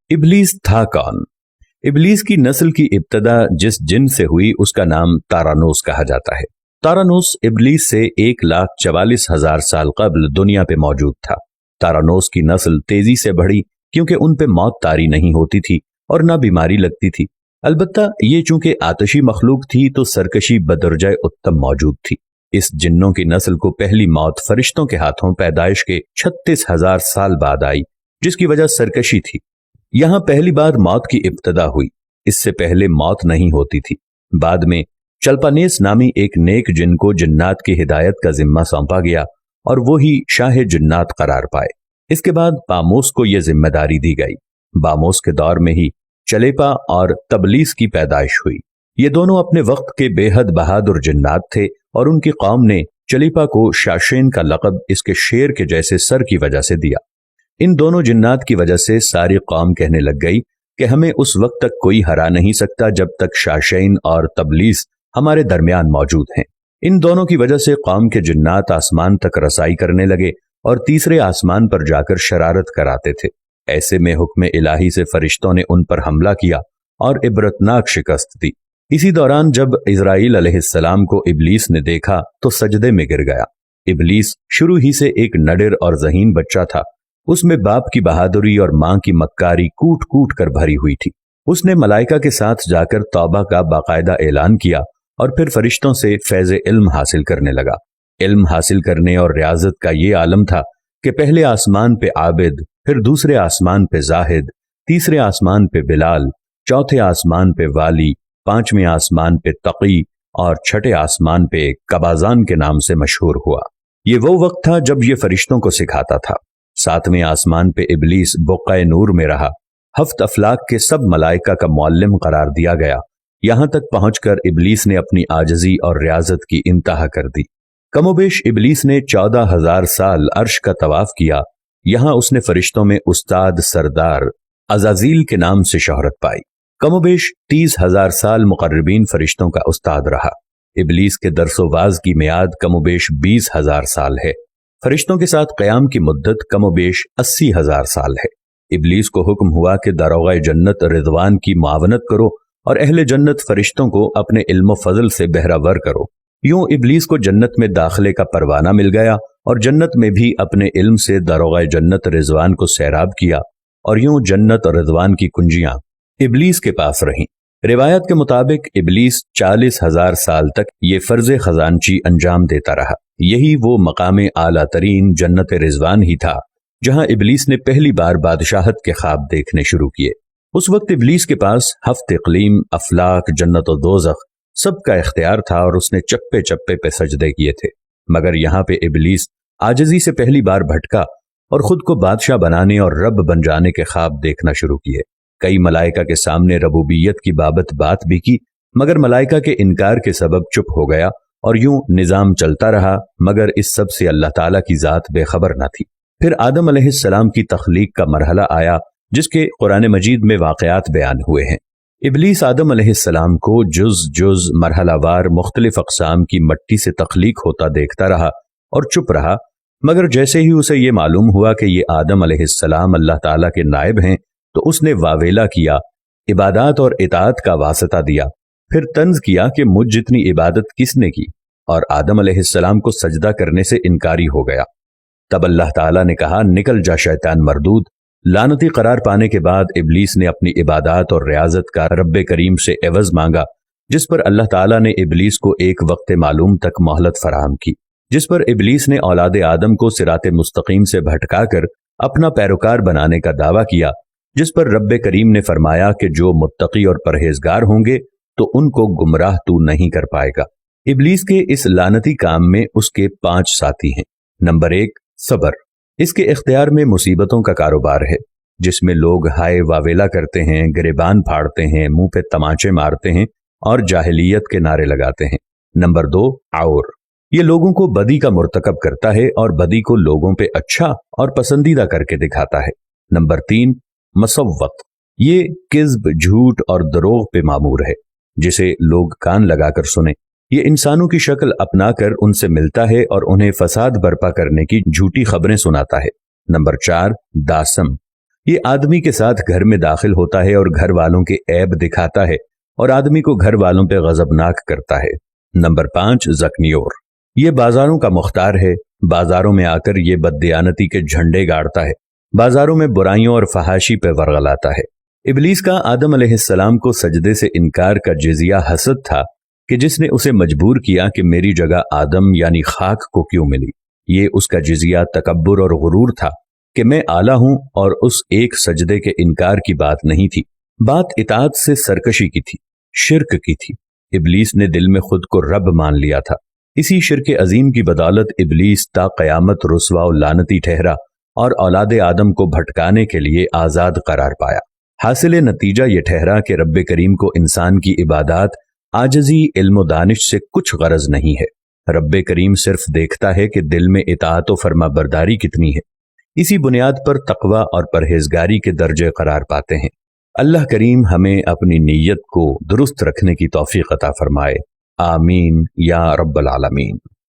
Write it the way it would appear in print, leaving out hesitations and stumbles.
इब्लीस था कौन? इब्लीस की नस्ल की इब्तदा जिस जिन से हुई उसका नाम तारानोस कहा जाता है। तारानोस इब्लीस से 1,44,000 साल कबल दुनिया पे मौजूद था। तारानोस की नस्ल तेजी से बढ़ी क्योंकि उन पे मौत तारी नहीं होती थी और ना बीमारी लगती थी। अलबत्ता ये चूंकि आतशी मखलूक थी तो सरकशी बदरजाए उत्तम मौजूद थी। इस जिन्नों की नस्ल को पहली मौत फरिश्तों के हाथों पैदाइश के 36,000 साल बाद आई, जिसकी वजह सरकशी थी। यहां पहली बार मौत की इब्तदा हुई। इससे पहले मौत नहीं होती थी। बाद में चल्पानेस नामी एक नेक जिन को जिन्नात की हिदायत का जिम्मा सौंपा गया और वो ही शाह जिन्नात करार पाए। इसके बाद बामोस को यह जिम्मेदारी दी गई। बामोस के दौर में ही चलेपा और तबलीस की पैदाइश हुई। ये दोनों अपने वक्त के बेहद बहादुर जिन्नात थे और उनकी कौम ने चलेपा को शाशेन का लक़ब इसके शेर के जैसे सर की वजह से दिया। इन दोनों जिन्नात की वजह से सारी कौम कहने लग गई कि हमें उस वक्त तक कोई हरा नहीं सकता जब तक शाशेन और तबलीस हमारे दरमियान मौजूद हैं। इन दोनों की वजह से कौम के जिन्नात आसमान तक रसाई करने लगे और तीसरे आसमान पर जाकर शरारत कराते थे। ऐसे में हुक्म इलाही से फरिश्तों ने उन पर हमला किया और इबरतनाक शिकस्त दी। इसी दौरान जब इजराइल अलैहिस्सलाम को इब्लीस ने देखा तो सजदे में गिर गया। इब्लीस शुरू ही से एक नडर और ज़हीन बच्चा था। उसमें बाप की बहादुरी और मां की मक्कारी कूट कूट कर भरी हुई थी। उसने मलाइका के साथ जाकर तौबा का बाकायदा ऐलान किया और फिर फरिश्तों से फैज़ इल्म हासिल करने लगा। इल्म हासिल करने और रियाजत का ये आलम था कि पहले आसमान पे आबिद, फिर दूसरे आसमान पे जाहिद, तीसरे आसमान पे बिलाल, चौथे आसमान पे वाली, पांचवें आसमान पे तकी और छठे आसमान पे कबाजान के नाम से मशहूर हुआ। ये वो वक्त था जब ये फरिश्तों को सिखाता था। सातवें आसमान पे इब्लीस बुक़्क़ाए नूर में रहा। हफ्त अफलाक के सब मलाइका का मुअल्लिम करार दिया गया। यहां तक पहुंचकर इब्लीस ने अपनी आजजी और रियाजत की इंतहा कर दी। कमोबेश इब्लीस ने 14,000 साल अर्श का तवाफ किया। यहां उसने फरिश्तों में उस्ताद सरदार अज़ाज़ील के नाम से शोहरत पाई। कमोबेश 30,000 साल मुक़र्रबीन फरिश्तों का उस्ताद रहा। इब्लीस के दरसोवाज की मियाद कमोबेश 20,000 साल है। फरिश्तों के साथ क़याम की मुद्दत कमोबेश 80,000 साल है। इब्लीस को हुक्म हुआ कि दारोगाए जन्नत रिदवान की मुआवनत करो और अहले जन्नत फरिश्तों को अपने इल्म फजल से बहरावर करो। यूं इब्लीस को जन्नत में दाखिले का परवाना मिल गया और जन्नत में भी अपने इल्म से दारोगाए जन्नत रिजवान को सैराब किया और यूं जन्नत और रिजवान की कुंजियां इब्लीस के पास रहीं। रिवायत के मुताबिक इब्लीस 40,000 साल तक ये फर्ज खजानची अंजाम देता रहा। यही वो मकाम आला तरीन जन्नत रिजवान ही था जहां इब्लीस ने पहली बार बादशाहत के ख्वाब देखने शुरू किए। उस वक्त इब्लीस के पास हफ्त इक़लीम, अफलाक, जन्नत और दोज़ख सबका इख्तियार था और उसने चप्पे चप्पे पे सजदे किए थे। मगर यहाँ पे इब्लीस आजिज़ी से पहली बार भटका और खुद को बादशाह बनाने और रब बन जाने के ख्वाब देखना शुरू किए। कई मलाइका के सामने रबूबियत की बात भी की, मगर मलाइका के इनकार के सबब चुप हो गया और यूं निजाम चलता रहा। मगर इस सब से अल्लाह ताला की जात बेखबर न थी। फिर आदम अलैहिस्सलाम की तख्लीक का मरहला आया जिसके कुरान मजीद में वाक़यात बयान हुए हैं। इब्लीस आदम अलैहिस्सलाम को जुज जुज मरहलावार मुख्तलिफ अक़साम की मट्टी से तख्लीक होता देखता रहा और चुप रहा। मगर जैसे ही उसे ये मालूम हुआ कि ये आदम अलैहिस्सलाम अल्लाह ताला के नायब हैं तो उसने वावेला किया, इबादत और इताअत का वास्ता दिया। फिर तंज किया कि मुझ जितनी इबादत किसने की, और आदम अलैहिस्सलाम को सजदा करने से इनकारी हो गया। तब अल्लाह ताला ने कहा, निकल जा शैतान मरदूद। लानती करार पाने के बाद इब्लीस ने अपनी इबादत और रियाजत का रब्बे करीम से एवज मांगा, जिस पर अल्लाह ताला ने इब्लीस को एक वक्त मालूम तक मोहलत फराहम की, जिस पर इब्लीस ने औलाद आदम को सिराते मुस्तकीम से भटकाकर अपना पैरोकार बनाने का दावा किया, जिस पर रब्बे करीम ने फरमाया कि जो मुत्तकी और परहेजगार होंगे तो उनको गुमराह तू नहीं कर पाएगा। इब्लीस के इस लानती काम में उसके 5 साथी हैं। नंबर 1, सब्र। इसके इख्तियार में मुसीबतों का कारोबार है, जिसमें लोग हाय वावेला करते हैं, गिरेबान फाड़ते हैं, मुंह पे तमाचे मारते हैं और जाहिलियत के नारे लगाते हैं। नंबर 2, और ये लोगों को बदी का मुर्तकब करता है और बदी को लोगों पे अच्छा और पसंदीदा करके दिखाता है। नंबर 3, मसव्वत। ये किज़्ब, झूठ और दरोग पे मामूर है, जिसे लोग कान लगाकर सुने। ये इंसानों की शक्ल अपनाकर उनसे मिलता है और उन्हें फसाद बर्पा करने की झूठी खबरें सुनाता है। नंबर 4, दासम। یہ آدمی کے ساتھ گھر میں داخل ہوتا ہے اور گھر والوں کے عیب دکھاتا ہے اور آدمی کو گھر والوں پہ غضبناک کرتا ہے۔ نمبر 5 زکنیور، یہ بازاروں کا مختار ہے، بازاروں میں آ کر یہ بددیانتی کے جھنڈے گاڑتا ہے، بازاروں میں برائیوں اور فحاشی پہ ورغلاتا ہے۔ ابلیس کا آدم علیہ السلام کو سجدے سے انکار کا جزیہ حسد تھا کہ جس نے اسے مجبور کیا کہ میری جگہ آدم یعنی خاک کو کیوں ملی۔ یہ اس کا جزیہ تکبر اور غرور تھا کہ میں اعلیٰ ہوں، اور اس ایک سجدے کے انکار کی بات نہیں تھی، بات اطاعت سے سرکشی کی تھی، شرک کی تھی۔ ابلیس نے دل میں خود کو رب مان لیا تھا۔ اسی شرک عظیم کی بدولت ابلیس تا قیامت رسوا و لعنتی ٹھہرا اور اولاد آدم کو بھٹکانے کے لیے آزاد قرار پایا۔ حاصل نتیجہ یہ ٹھہرا کہ رب کریم کو انسان کی عبادات، عاجزی، علم و دانش سے کچھ غرض نہیں ہے۔ رب کریم صرف دیکھتا ہے کہ دل میں اطاعت و فرما برداری کتنی ہے۔ اسی بنیاد پر تقوی اور پرہیزگاری کے درجے قرار پاتے ہیں۔ اللہ کریم ہمیں اپنی نیت کو درست رکھنے کی توفیق عطا فرمائے، آمین یا رب العالمین۔